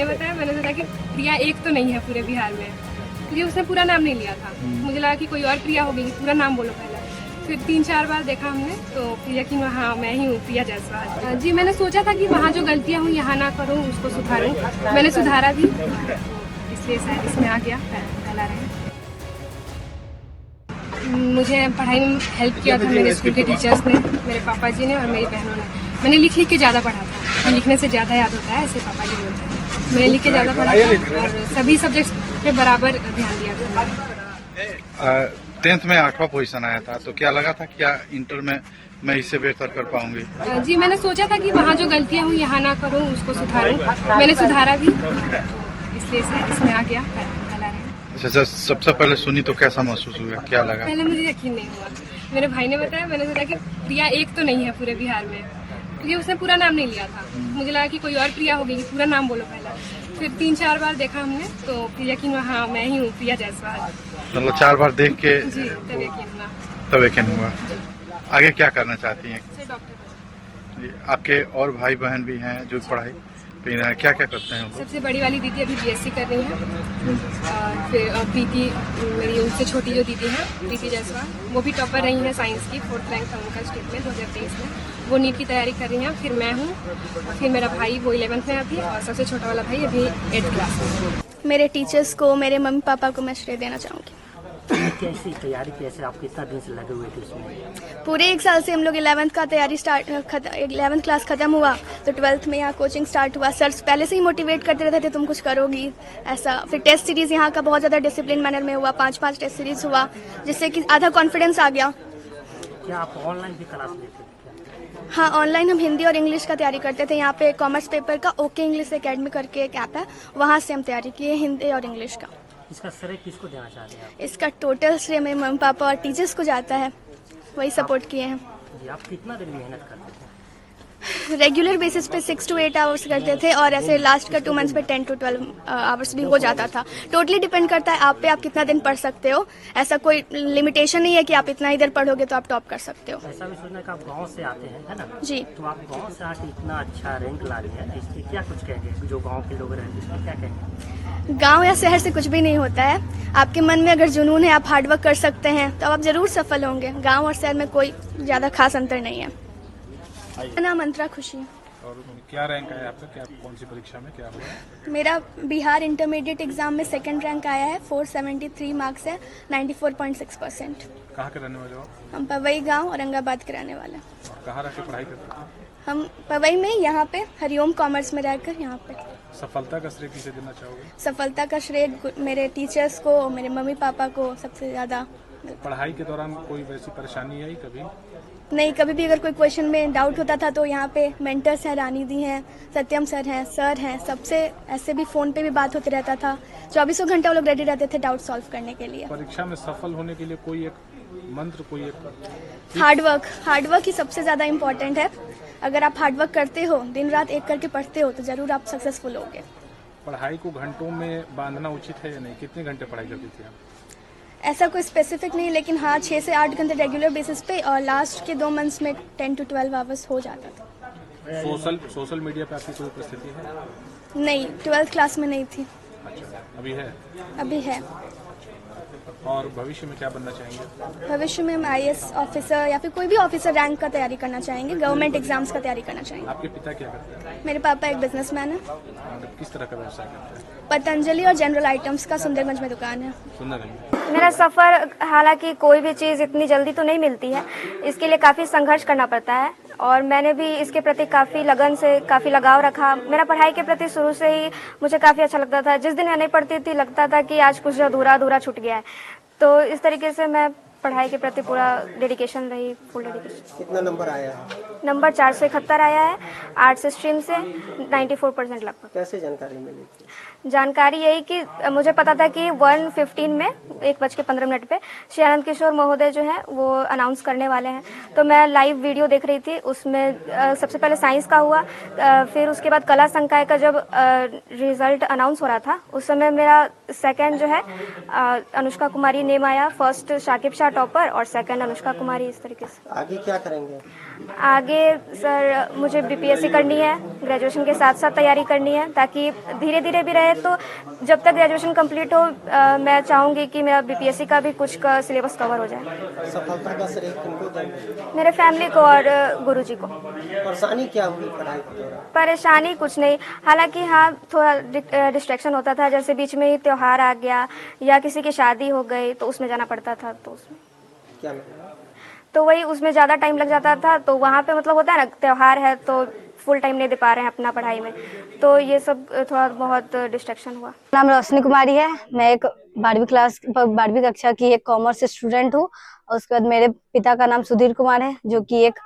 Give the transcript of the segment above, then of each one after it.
ने बताया, मैंने सोचा कि प्रिया एक तो नहीं है पूरे बिहार में, क्योंकि उसने पूरा नाम नहीं लिया था। मुझे लगा कि कोई और प्रिया होगी, पूरा नाम बोलो पहले। फिर 3-4 बार देखा हमने तो फिर यकीन हुआ हाँ मैं ही हूँ प्रिया जायसवाल। जी मैंने सोचा था कि वहाँ जो गलतियाँ हुई यहाँ ना करूँ, उसको सुधारूँ। मैंने सुधारा भी, इसलिए शायद इसमें आ गया पहला रैंक। मुझे पढ़ाई में हेल्प किया था मेरे स्कूल के टीचर्स ने, मेरे पापा जी ने और मेरी बहनों ने। मैंने लिख के ज़्यादा पढ़ा था, लिखने से ज़्यादा याद होता है, ऐसे पापा जी बोलते हैं। मैंने लिख के ज़्यादा पढ़ा था और सभी सब्जेक्ट्स पे बराबर ध्यान दिया था। 10th में 8वां पोजीशन आया था, तो क्या लगा था क्या इंटर में मैं इससे बेहतर कर पाऊंगी? जी मैंने सोचा था कि वहाँ जो गलतियाँ हुई यहाँ ना करूँ, उसको सुधारूँ। मैंने सुधारा भी, इसलिए शायद इसमें आ गया पहला रैंक। अच्छा, सबसे पहले सुनी तो कैसा महसूस हुआ, क्या लगा? पहले मुझे यकीन नहीं हुआ। मेरे भाई ने बताया, मैंने सोचा कि प्रिया एक तो नहीं है पूरे बिहार में, क्योंकि उसने पूरा नाम नहीं लिया था। मुझे लगा कि कोई और प्रिया होगी, पूरा नाम बोलो पहले। फिर 3-4 बार देखा हमने तो फिर यकीन हुआ हाँ मैं ही हूँ प्रिया जायसवाल। मतलब 4 बार देख के जी तब यकीन हुआ। तब यकीन हुआ। आगे क्या करना चाहती हैं? डॉक्टर। जी, आपके और भाई बहन भी हैं जो पढ़ाई क्या क्या करते हैं? सबसे बड़ी वाली दीदी अभी बीएससी कर रही है। फिर प्रीति, मेरी उनसे छोटी जो दीदी है प्रीति जायसवाल, वो भी टॉपर रही है साइंस की, 4th रैंक था उनका स्टेट में 2023 में। वो नीट की तैयारी कर रही हैं। फिर मैं हूँ, फिर मेरा भाई वो 11th में अभी, और सबसे छोटा वाला भाई अभी 8th क्लास में। मेरे टीचर्स को, मेरे मम्मी पापा को मैं श्रेय देना चाहूँगी। कैसी तैयारी, कैसे आप कितना दिन से लगे हुए थे उसमें? पूरे 1 साल से हम लोग 11th का तैयारी 11th क्लास खत्म हुआ तो 12th में यहाँ कोचिंग स्टार्ट हुआ। सर पहले से ही मोटिवेट करते रहते थे तुम कुछ करोगी ऐसा। फिर टेस्ट सीरीज यहाँ का बहुत ज़्यादा डिसिप्लिन मैनर में हुआ, 5-5 टेस्ट सीरीज हुआ, जिससे कि आधा कॉन्फिडेंस आ गया। क्या आप ऑनलाइन भी क्लास लेते थे? हाँ, ऑनलाइन हम हिंदी और इंग्लिश का तैयारी करते थे। यहाँ पे कॉमर्स पेपर का ओके इंग्लिश एकेडमी करके एक ऐप है, वहाँ से हम तैयारी किए हिंदी और इंग्लिश का। इसका श्रेय किसको देना चाहते हैं आप? इसका टोटल श्रेय मेरे मम्मी पापा और टीचर्स को जाता है, वही सपोर्ट किए हैं। जी, आप कितना दिन मेहनत करते थे? रेगुलर बेसिस पे 6 to 8 आवर्स करते थे, और ऐसे लास्ट का 2 मंथ्स पे 10 to 12 आवर्स भी हो जाता था। टोटली डिपेंड करता है आप पे, आप कितना दिन पढ़ सकते हो। ऐसा कोई लिमिटेशन नहीं है कि आप इतना ही देर पढ़ोगे तो आप टॉप कर सकते हो। ऐसा भी सुनना कि आप गांव से आते हैं, है ना? जी। तो आप गांव से आके इतना अच्छा रैंक ला रहे हैं, इसके क्या कुछ कहेंगे? जो गांव के लोग रहते हैं इसमें क्या कहेंगे? गांव या शहर से कुछ भी नहीं होता है। आपके मन में अगर जुनून है, आप हार्डवर्क कर सकते हैं, तो आप जरूर सफल होंगे। गाँव और शहर में कोई ज्यादा खास अंतर नहीं है। मेरा नाम अंतरा खुशी है। और क्या रैंक आया आपका, क्या कौन सी परीक्षा में क्या हुआ? मेरा बिहार इंटरमीडिएट एग्जाम में 2nd रैंक आया है। 473 मार्क्स है, 94.6%। कहाँ के रहने वाले हो? हम पवई गांव औरंगाबाद के रहने वाले हैं। और कहाँ रह के पढ़ाई करते थे? हम पवई में यहाँ पे हरिओम कॉमर्स में रहकर यहाँ पे। सफलता का श्रेय किसे देना चाहोगे? सफलता का श्रेय मेरे टीचर्स को, मेरे मम्मी पापा को सबसे ज्यादा। पढ़ाई के दौरान कोई वैसी परेशानी आई कभी? नहीं, कभी भी अगर कोई क्वेश्चन में डाउट होता था तो यहाँ पे मेंटर्स हैं, रानी दी हैं, सत्यम सर हैं, सबसे ऐसे भी फोन पे भी बात होते रहता था। 24 घंटा वो लोग रेडी रहते थे डाउट सॉल्व करने के लिए। परीक्षा में सफल होने के लिए कोई एक मंत्र, कोई एक हार्डवर्क ही सबसे ज्यादा इम्पोर्टेंट है। अगर आप हार्डवर्क करते हो, दिन रात एक करके पढ़ते हो, तो जरूर आप सक्सेसफुल होगे। पढ़ाई को घंटों में बांधना उचित है या नहीं? कितने घंटे पढ़ाई करती थी आप? ऐसा कोई स्पेसिफिक नहीं, लेकिन हाँ 6 से 8 घंटे रेगुलर बेसिस पे, और लास्ट के 2 मंथ्स में 10 to 12 आवर्स हो जाता था। सोशल मीडिया पे आपकी कोई उपस्थिति है? नहीं, 12th क्लास में नहीं थी। अच्छा, अभी है? अभी है। और भविष्य में क्या बनना चाहेंगे? भविष्य में हम IAS ऑफिसर या फिर कोई भी ऑफिसर रैंक का तैयारी करना चाहेंगे, गवर्नमेंट एग्जाम्स का तैयारी करना चाहेंगे। आपके पिता क्या करते हैं? मेरे पापा एक बिजनेसमैन है। और किस तरह का व्यवसाय करते हैं? पतंजलि और जनरल आइटम्स का सुंदरगंज में दुकान है। सुंदरगंज। मेरा सफ़र, हालांकि कोई भी चीज़ इतनी जल्दी तो नहीं मिलती है, इसके लिए काफ़ी संघर्ष करना पड़ता है, और मैंने भी इसके प्रति काफ़ी लगन से, काफ़ी लगाव रखा। मेरा पढ़ाई के प्रति शुरू से ही मुझे काफ़ी अच्छा लगता था। जिस दिन मैं नहीं पढ़ती थी लगता था कि आज कुछ अधूरा छूट गया है। तो इस तरीके से मैं पढ़ाई के प्रति पूरा डेडिकेशन रही, फुल डेडिकेशन। कितना नंबर आया है? नंबर 471 आया है, आर्ट्स स्ट्रीम से 94% लगभग। कैसे जानकारी मिली? जानकारी यही कि मुझे पता था कि 1:15 में 1:15 पे श्री आनंद किशोर महोदय जो हैं वो अनाउंस करने वाले हैं। तो मैं लाइव वीडियो देख रही थी, उसमें सबसे पहले साइंस का हुआ, फिर उसके बाद कला संकाय का जब रिजल्ट अनाउंस हो रहा था, उस समय मेरा सेकंड जो है अनुष्का कुमारी नेम आया, फर्स्ट शाकिब शाह टॉपर और सेकंड अनुष्का कुमारी। इस तरीके से आगे क्या करेंगे? आगे सर मुझे BPSC करनी है, ग्रेजुएशन के साथ साथ तैयारी करनी है, ताकि धीरे धीरे भी रहे। तो जब तक ग्रेजुएशन कंप्लीट हो मैं चाहूँगी कि मेरा बीपीएससी का भी कुछ का सिलेबस कवर हो जाए। सफलता का श्रेय किनको देंगे? मेरे फैमिली को और गुरुजी को। परेशानी क्या हुई पढ़ाई के दौरान? परेशानी कुछ नहीं, हालांकि हाँ थोड़ा डिस्ट्रैक्शन होता था, जैसे बीच में ही त्योहार आ गया या किसी की शादी हो गई तो उसमें जाना पड़ता था, तो उसमें क्या लगा? तो वही उसमें ज़्यादा टाइम लग जाता था। तो वहाँ पे मतलब होता है ना, त्योहार है तो फुल टाइम नहीं दे पा रहे हैं अपना पढ़ाई में, तो ये सब थोड़ा बहुत डिस्ट्रैक्शन हुआ। नाम रोशनी कुमारी है। मैं एक 12वीं कक्षा की एक कॉमर्स स्टूडेंट हूँ। और उसके बाद मेरे पिता का नाम सुधीर कुमार है, जो कि एक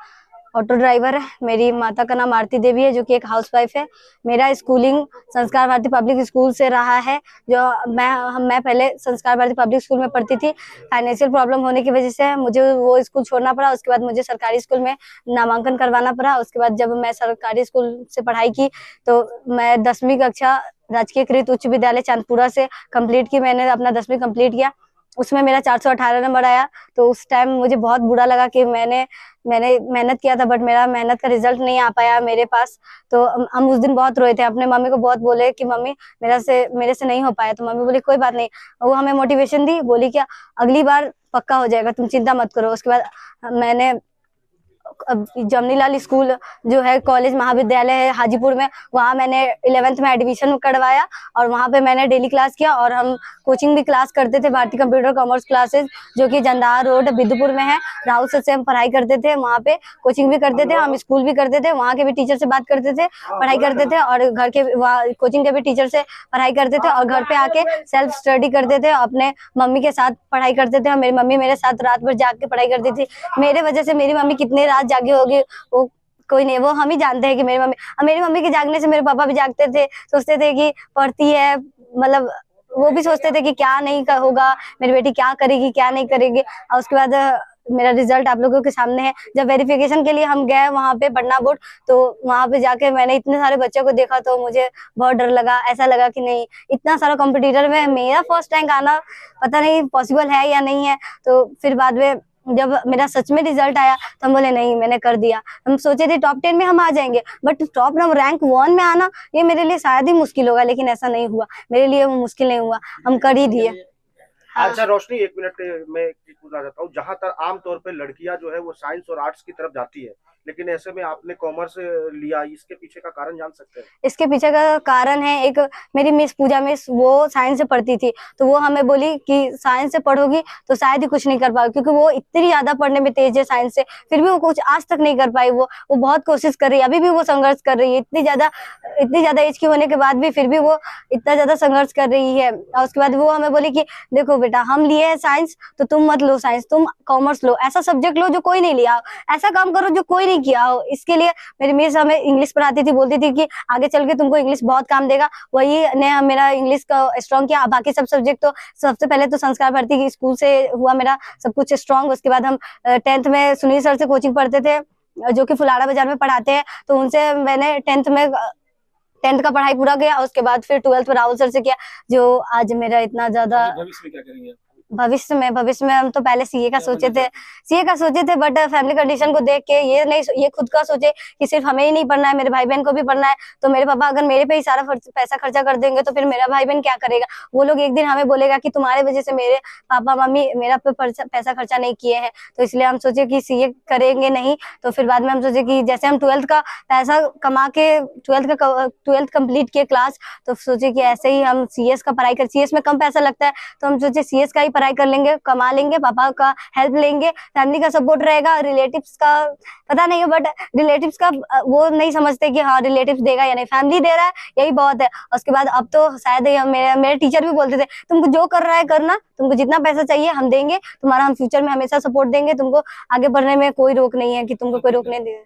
ऑटो ड्राइवर है। मेरी माता का नाम आरती देवी है, जो कि एक हाउसवाइफ है। मेरा स्कूलिंग संस्कार भारती पब्लिक स्कूल से रहा है। जो मैं पहले संस्कार भारती पब्लिक स्कूल में पढ़ती थी। फाइनेंशियल प्रॉब्लम होने की वजह से मुझे वो स्कूल छोड़ना पड़ा। उसके बाद मुझे सरकारी स्कूल में नामांकन करवाना पड़ा। उसके बाद जब मैं सरकारी स्कूल से पढ़ाई की तो मैं 10वीं कक्षा राजकीय कृत उच्च विद्यालय चांदपुरा से कंप्लीट की। मैंने अपना 10वीं कंप्लीट किया, उसमें मेरा 418 नंबर आया। तो उस टाइम मुझे बहुत बुरा लगा कि मैंने मेहनत किया था, बट मेरा मेहनत का रिजल्ट नहीं आ पाया मेरे पास। तो हम उस दिन बहुत रोए थे, अपने मम्मी को बहुत बोले कि मम्मी मेरे से नहीं हो पाया। तो मम्मी बोली कोई बात नहीं, वो हमें मोटिवेशन दी, बोली क्या अगली बार पक्का हो जाएगा, तुम चिंता मत करो। उसके बाद मैंने जमनीलाल स्कूल जो है कॉलेज महाविद्यालय है हाजीपुर में, वहाँ मैंने 11th में एडमिशन करवाया और वहाँ पे मैंने डेली क्लास किया। और हम कोचिंग भी क्लास करते थे, भारतीय कंप्यूटर कॉमर्स क्लासेस, जो कि जंदाहा रोड बिदुपुर में है। राहुल सर से हम पढ़ाई करते थे, वहाँ पे कोचिंग भी करते थे, हम स्कूल भी करते थे, वहाँ के भी टीचर से बात करते थे, पढ़ाई करते थे। और घर के कोचिंग के भी टीचर से पढ़ाई करते थे और घर पे आके सेल्फ स्टडी करते थे, अपने मम्मी के साथ पढ़ाई करते थे। और मेरी मम्मी मेरे साथ रात भर जाग के पढ़ाई करती थी। मेरे वजह से मेरी मम्मी कितने रात जागी होगी वो कोई नहीं, वो हम ही जानते हैं कि मेरी मम्मी के जागने से मेरे पापा भी जागते थे, सोचते थे कि पढ़ती है, मतलब वो भी सोचते थे कि क्या नहीं होगा, मेरी बेटी क्या करेगी क्या नहीं करेगी। और उसके बाद मेरा रिजल्ट आप लोगों के सामने है। जब वेरिफिकेशन के लिए हम गए वहाँ पे पटना बोर्ड, तो वहाँ पे जाके मैंने इतने सारे बच्चों को देखा तो मुझे बहुत डर लगा। ऐसा लगा कि नहीं, इतना सारा कंपटीटर में मेरा फर्स्ट रैंक आना पता नहीं पॉसिबल है या नहीं है। तो फिर बाद में जब मेरा सच में रिजल्ट आया तो हम बोले नहीं, मैंने कर दिया। हम सोचे थे टॉप 10 में हम आ जाएंगे, बट टॉप रैंक 1 में आना ये मेरे लिए शायद ही मुश्किल होगा, लेकिन ऐसा नहीं हुआ, मेरे लिए वो मुश्किल नहीं हुआ, हम कर ही दिए। अच्छा रोशनी, 1 मिनट में एक चीज पूछना चाहता हूँ। जहाँ तक आमतौर पे लड़कियां जो है वो साइंस और आर्ट्स की तरफ जाती है, लेकिन ऐसे में आपने कॉमर्स लिया, इसके पीछे का कारण जान सकते हैं? इसके पीछे का कारण है, एक मेरी मिस पूजा मिस, वो साइंस से पढ़ती थी, तो वो हमें बोली कि साइंस से पढ़ोगी तो शायद ही कुछ नहीं कर पाओगी, क्योंकि वो इतनी ज्यादा पढ़ने में तेज है साइंस से, फिर भी वो कुछ आज तक नहीं कर पाई। वो बहुत कोशिश कर रही है, अभी भी वो संघर्ष कर रही है, इतनी ज्यादा एज की होने के बाद भी फिर भी वो इतना ज्यादा संघर्ष कर रही है। और उसके बाद वो हमें बोली कि देखो बेटा, हम लिए है साइंस तो तुम मत लो साइंस, तुम कॉमर्स लो, ऐसा सब्जेक्ट लो जो कोई नहीं लिया, ऐसा काम करो जो कोई नहीं किया हो। इसके लिए मेरी मिस हमें इंग्लिश पढ़ाती थी, बोलती थी कि आगे चल के तुमको इंग्लिश बहुत काम देगा। वही ने मेरा इंग्लिश का स्ट्रॉन्ग किया। बाकी सब सब्जेक्ट तो सबसे पहले तो संस्कार भारती की स्कूल से हुआ मेरा सब कुछ स्ट्रॉन्ग। उसके बाद हम 10th में सुनील सर से कोचिंग पढ़ते थे, जो कि फुलाड़ा बाजार में पढ़ाते हैं, तो उनसे मैंने 10th का पढ़ाई पूरा किया। उसके बाद फिर 12th में राहुल सर से किया, जो आज मेरा इतना ज्यादा भविष्य में क्या करेंगे? भविष्य में हम तो पहले सीए का सोचे थे, बट फैमिली कंडीशन को देख के ये खुद का सोचे कि सिर्फ हमें ही नहीं पढ़ना है, मेरे भाई बहन को भी पढ़ना है। तो मेरे पापा अगर मेरे पे ही सारा पैसा खर्चा कर देंगे तो फिर मेरा भाई बहन क्या करेगा? वो लोग एक दिन हमें बोलेगा कि तुम्हारे वजह से मेरे पापा मम्मी मेरा पे पैसा खर्चा नहीं किए हैं। तो इसलिए हम सोचे कि सीए करेंगे नहीं। तो फिर बाद में हम सोचे कि जैसे हम 12th का पैसा कमा के 12th कंप्लीट किए क्लास, तो सोचे कि ऐसे ही हम सीएस का पढ़ाई कर, सीएस में कम पैसा लगता है, तो हम सोचे सीएस का ही पढ़ाई कर लेंगे, कमा लेंगे, पापा का हेल्प लेंगे, फैमिली का सपोर्ट रहेगा। रिलेटिव्स का पता नहीं है, बट रिलेटिव्स का वो नहीं समझते कि हाँ रिलेटिव्स देगा या नहीं, फैमिली दे रहा है यही बहुत है। उसके बाद अब तो शायद मेरे टीचर भी बोलते थे तुमको जो कर रहा है करना, तुमको जितना पैसा चाहिए हम देंगे, तुम्हारा हम फ्यूचर में हमेशा सपोर्ट देंगे, तुमको आगे बढ़ने में कोई रोक नहीं है कि तुमको कोई रोकने दे।